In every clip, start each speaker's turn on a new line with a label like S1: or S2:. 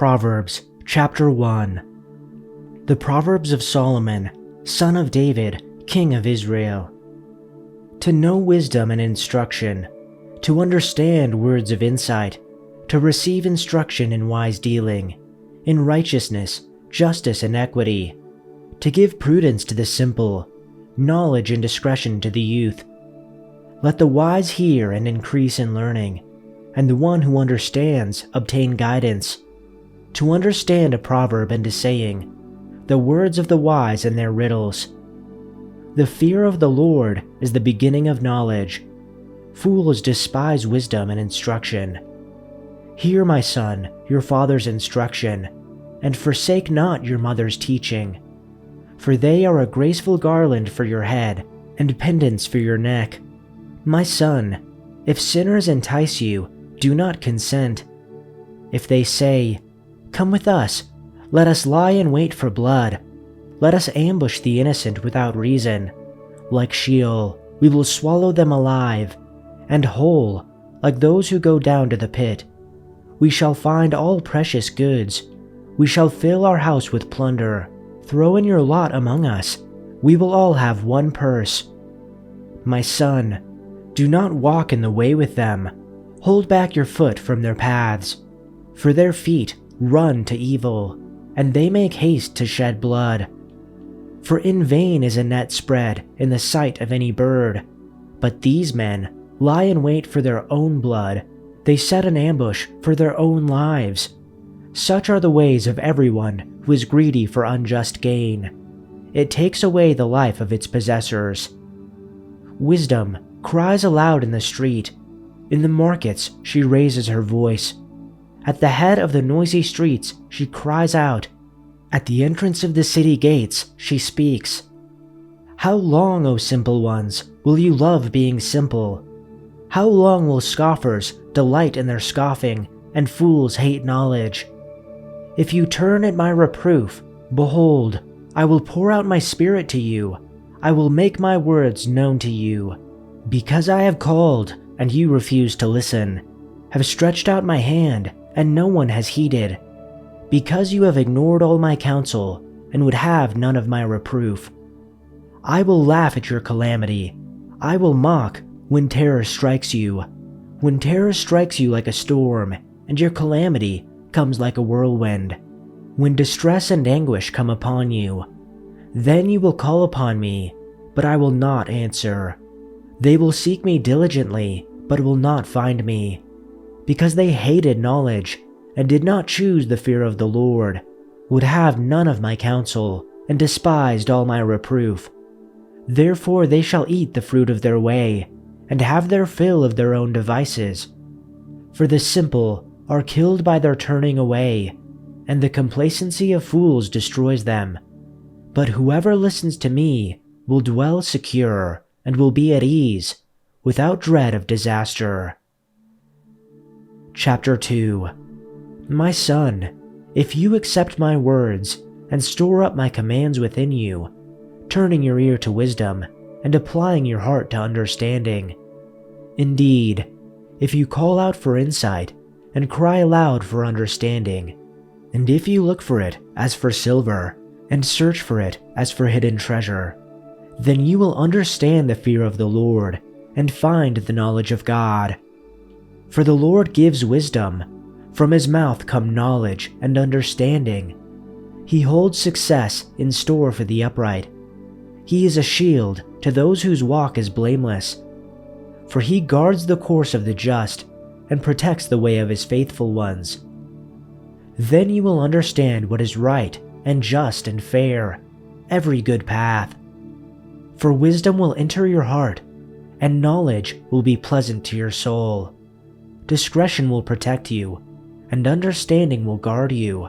S1: Proverbs chapter 1. The Proverbs of Solomon, son of David, king of Israel. To know wisdom and instruction, to understand words of insight, to receive instruction in wise dealing, in righteousness, justice, and equity, to give prudence to the simple, knowledge and discretion to the youth. Let the wise hear and increase in learning, and the one who understands obtain guidance. To understand a proverb and a saying, the words of the wise and their riddles. The fear of the Lord is the beginning of knowledge. Fools despise wisdom and instruction. Hear, my son, your father's instruction, and forsake not your mother's teaching. For they are a graceful garland for your head, and pendants for your neck. My son, if sinners entice you, do not consent. If they say, "Come with us, let us lie in wait for blood. Let us ambush the innocent without reason. Like Sheol, we will swallow them alive, and whole, like those who go down to the pit. We shall find all precious goods. We shall fill our house with plunder. Throw in your lot among us. We will all have one purse. My son, do not walk in the way with them. Hold back your foot from their paths. For their feet run to evil, and they make haste to shed blood. For in vain is a net spread in the sight of any bird. But these men lie in wait for their own blood. They set an ambush for their own lives. Such are the ways of everyone who is greedy for unjust gain. It takes away the life of its possessors. Wisdom cries aloud in the street. In the markets she raises her voice. At the head of the noisy streets she cries out. At the entrance of the city gates she speaks. How long, O simple ones, will you love being simple? How long will scoffers delight in their scoffing, and fools hate knowledge? If you turn at my reproof, behold, I will pour out my spirit to you. I will make my words known to you. Because I have called, and you refuse to listen, have stretched out my hand, and no one has heeded. Because you have ignored all my counsel, and would have none of my reproof. I will laugh at your calamity. I will mock when terror strikes you. When terror strikes you like a storm, and your calamity comes like a whirlwind. When distress and anguish come upon you, then you will call upon me, but I will not answer. They will seek me diligently, but will not find me. Because they hated knowledge, and did not choose the fear of the Lord, would have none of my counsel, and despised all my reproof. Therefore they shall eat the fruit of their way, and have their fill of their own devices. For the simple are killed by their turning away, and the complacency of fools destroys them. But whoever listens to me will dwell secure, and will be at ease, without dread of disaster. Chapter 2. My son, if you accept my words, and store up my commands within you, turning your ear to wisdom, and applying your heart to understanding. Indeed, if you call out for insight, and cry aloud for understanding, and if you look for it as for silver, and search for it as for hidden treasure, then you will understand the fear of the Lord, and find the knowledge of God. For the Lord gives wisdom. From his mouth come knowledge and understanding. He holds success in store for the upright. He is a shield to those whose walk is blameless. For he guards the course of the just, and protects the way of his faithful ones. Then you will understand what is right and just and fair, every good path. For wisdom will enter your heart, and knowledge will be pleasant to your soul. Discretion will protect you, and understanding will guard you.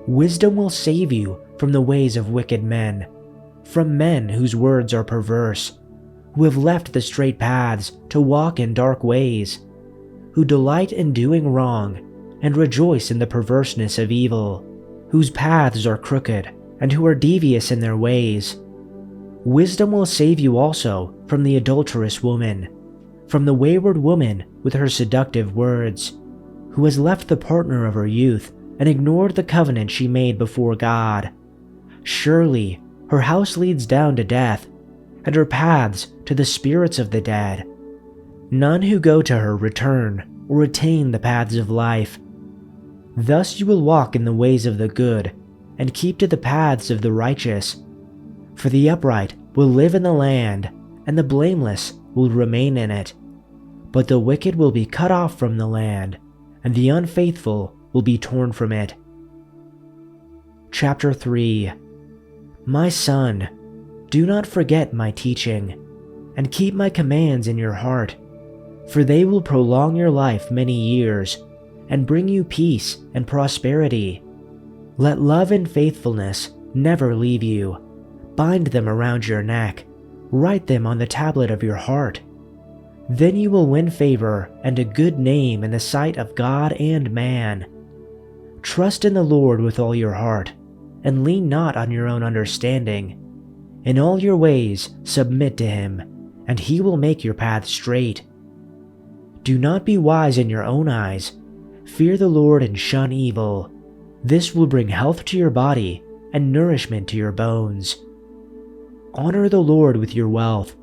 S1: Wisdom will save you from the ways of wicked men, from men whose words are perverse, who have left the straight paths to walk in dark ways, who delight in doing wrong, and rejoice in the perverseness of evil, whose paths are crooked, and who are devious in their ways. Wisdom will save you also from the adulterous woman, from the wayward woman with her seductive words, who has left the partner of her youth and ignored the covenant she made before God. Surely her house leads down to death, and her paths to the spirits of the dead. None who go to her return or attain the paths of life. Thus you will walk in the ways of the good, and keep to the paths of the righteous. For the upright will live in the land, and the blameless will remain in it. But the wicked will be cut off from the land, and the unfaithful will be torn from it. Chapter 3. My son, do not forget my teaching, and keep my commands in your heart, for they will prolong your life many years, and bring you peace and prosperity. Let love and faithfulness never leave you. Bind them around your neck. Write them on the tablet of your heart. Then you will win favor and a good name in the sight of God and man. Trust in the Lord with all your heart, and lean not on your own understanding. In all your ways submit to him, and he will make your path straight. Do not be wise in your own eyes. Fear the Lord and shun evil. This will bring health to your body and nourishment to your bones. Honor the Lord with your wealth,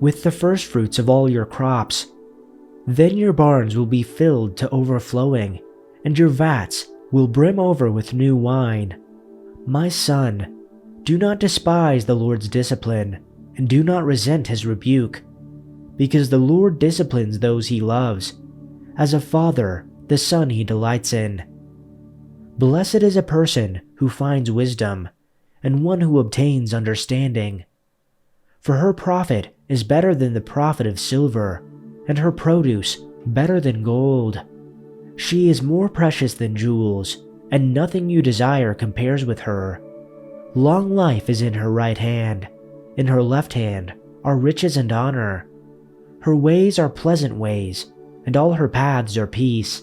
S1: with the firstfruits of all your crops. Then your barns will be filled to overflowing, and your vats will brim over with new wine. My son, do not despise the Lord's discipline, and do not resent his rebuke, because the Lord disciplines those he loves. As a father, the son he delights in. Blessed is a person who finds wisdom, and one who obtains understanding. For her profit is better than the profit of silver, and her produce better than gold. She is more precious than jewels, and nothing you desire compares with her. Long life is in her right hand. In her left hand are riches and honor. Her ways are pleasant ways, and all her paths are peace.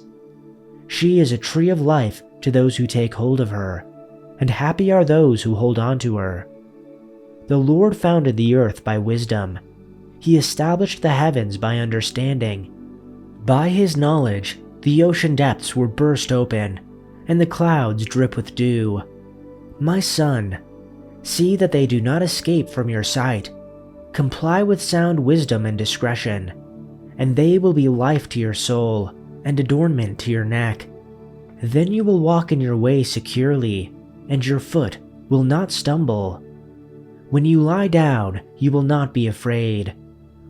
S1: She is a tree of life to those who take hold of her, and happy are those who hold on to her. The Lord founded the earth by wisdom. He established the heavens by understanding. By his knowledge, the ocean depths were burst open, and the clouds drip with dew. My son, see that they do not escape from your sight. Comply with sound wisdom and discretion, and they will be life to your soul and adornment to your neck. Then you will walk in your way securely, and your foot will not stumble. When you lie down, you will not be afraid.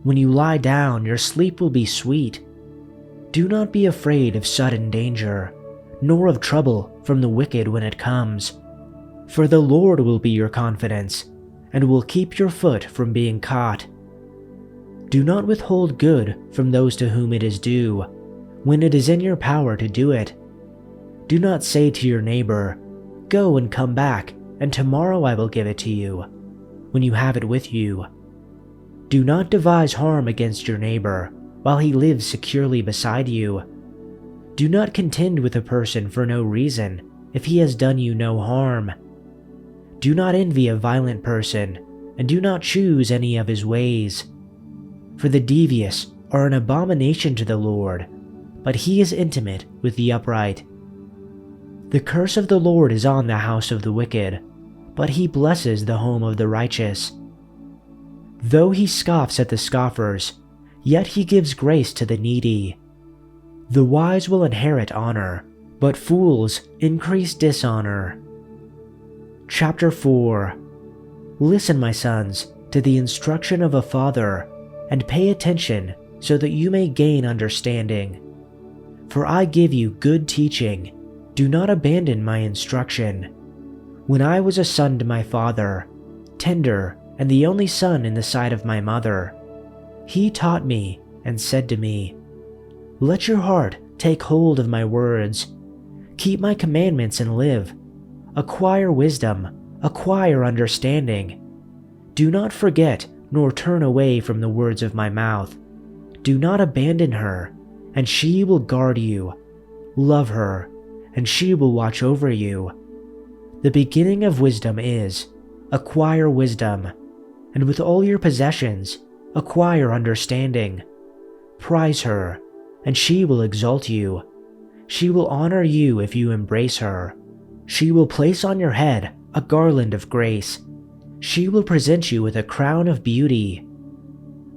S1: When you lie down, your sleep will be sweet. Do not be afraid of sudden danger, nor of trouble from the wicked when it comes. For the Lord will be your confidence, and will keep your foot from being caught. Do not withhold good from those to whom it is due, when it is in your power to do it. Do not say to your neighbor, "Go and come back, and tomorrow I will give it to you," when you have it with you. Do not devise harm against your neighbor while he lives securely beside you. Do not contend with a person for no reason if he has done you no harm. Do not envy a violent person, and do not choose any of his ways. For the devious are an abomination to the Lord, but he is intimate with the upright. The curse of the Lord is on the house of the wicked, but he blesses the home of the righteous. Though he scoffs at the scoffers, yet he gives grace to the needy. The wise will inherit honor, but fools increase dishonor. Chapter 4. Listen, my sons, to the instruction of a father, and pay attention so that you may gain understanding. For I give you good teaching. Do not abandon my instruction. When I was a son to my father, tender and the only son in the sight of my mother, he taught me and said to me, "Let your heart take hold of my words. Keep my commandments and live. Acquire wisdom, acquire understanding. Do not forget nor turn away from the words of my mouth. Do not abandon her, and she will guard you. Love her, and she will watch over you. The beginning of wisdom is, acquire wisdom, and with all your possessions, acquire understanding. Prize her, and she will exalt you. She will honor you if you embrace her. She will place on your head a garland of grace. She will present you with a crown of beauty.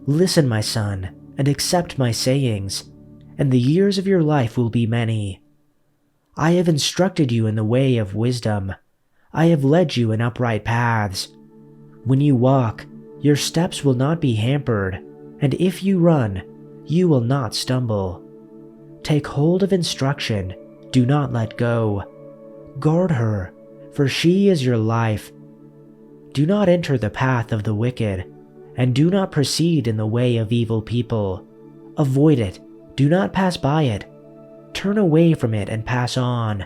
S1: Listen, my son, and accept my sayings, and the years of your life will be many. I have instructed you in the way of wisdom. I have led you in upright paths. When you walk, your steps will not be hampered, and if you run, you will not stumble. Take hold of instruction, do not let go. Guard her, for she is your life. Do not enter the path of the wicked, and do not proceed in the way of evil people. Avoid it, do not pass by it. Turn away from it and pass on.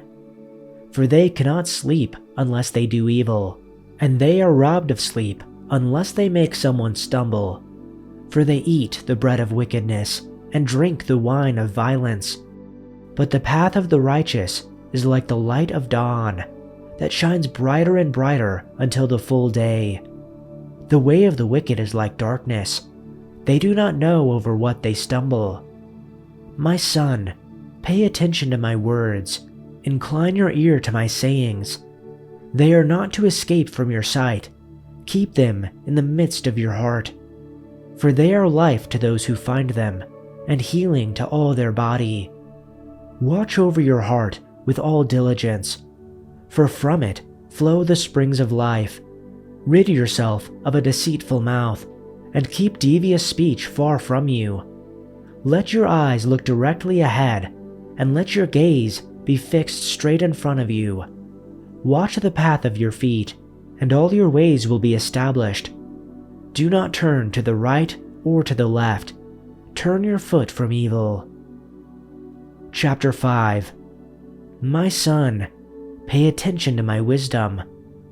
S1: For they cannot sleep unless they do evil, and they are robbed of sleep unless they make someone stumble. For they eat the bread of wickedness and drink the wine of violence. But the path of the righteous is like the light of dawn, that shines brighter and brighter until the full day. The way of the wicked is like darkness. They do not know over what they stumble. My son, pay attention to my words. Incline your ear to my sayings. They are not to escape from your sight. Keep them in the midst of your heart. For they are life to those who find them, and healing to all their body. Watch over your heart with all diligence, for from it flow the springs of life. Rid yourself of a deceitful mouth, and keep devious speech far from you. Let your eyes look directly ahead, and let your gaze be fixed straight in front of you. Watch the path of your feet, and all your ways will be established. Do not turn to the right or to the left. Turn your foot from evil. Chapter 5. My son, pay attention to my wisdom.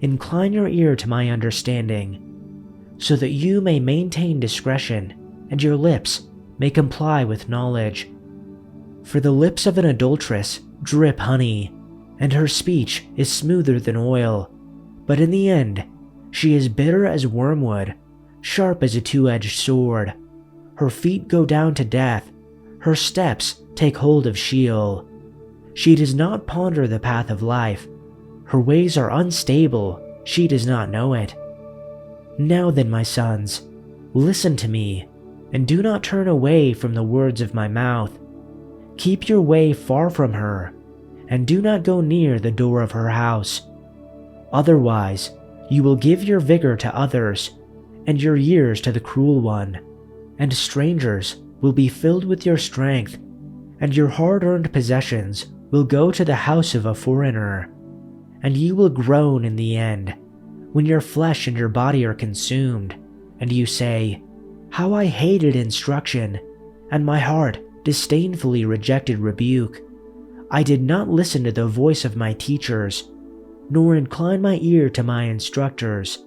S1: Incline your ear to my understanding, so that you may maintain discretion, and your lips may comply with knowledge. For the lips of an adulteress drip honey, and her speech is smoother than oil, but in the end she is bitter as wormwood, sharp as a two-edged sword. Her feet go down to death, her steps take hold of Sheol. She does not ponder the path of life. Her ways are unstable, she does not know it. Now then, my sons, listen to me, and do not turn away from the words of my mouth. Keep your way far from her, and do not go near the door of her house. Otherwise, you will give your vigor to others, and your years to the cruel one, and strangers will be filled with your strength, and your hard-earned possessions will go to the house of a foreigner. And you will groan in the end, when your flesh and your body are consumed, and you say, "How I hated instruction, and my heart disdainfully rejected rebuke. I did not listen to the voice of my teachers, nor incline my ear to my instructors.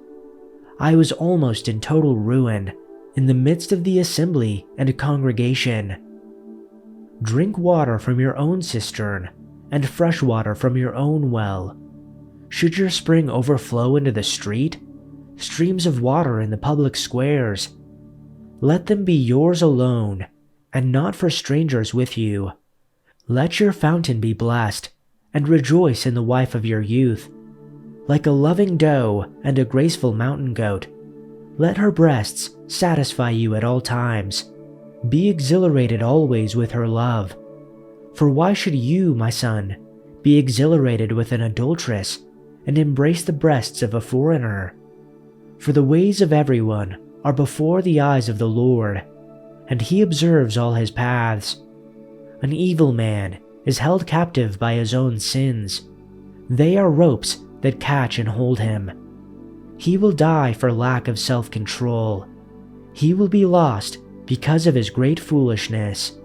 S1: I was almost in total ruin, in the midst of the assembly and congregation. Drink water from your own cistern, and fresh water from your own well. Should your spring overflow into the street, streams of water in the public squares, let them be yours alone, and not for strangers with you. Let your fountain be blessed, and rejoice in the wife of your youth. Like a loving doe and a graceful mountain goat, let her breasts satisfy you at all times. Be exhilarated always with her love. For why should you, my son, be exhilarated with an adulteress, and embrace the breasts of a foreigner? For the ways of everyone are before the eyes of the Lord, and he observes all his paths. An evil man is held captive by his own sins. They are ropes that catch and hold him. He will die for lack of self-control. He will be lost because of his great foolishness.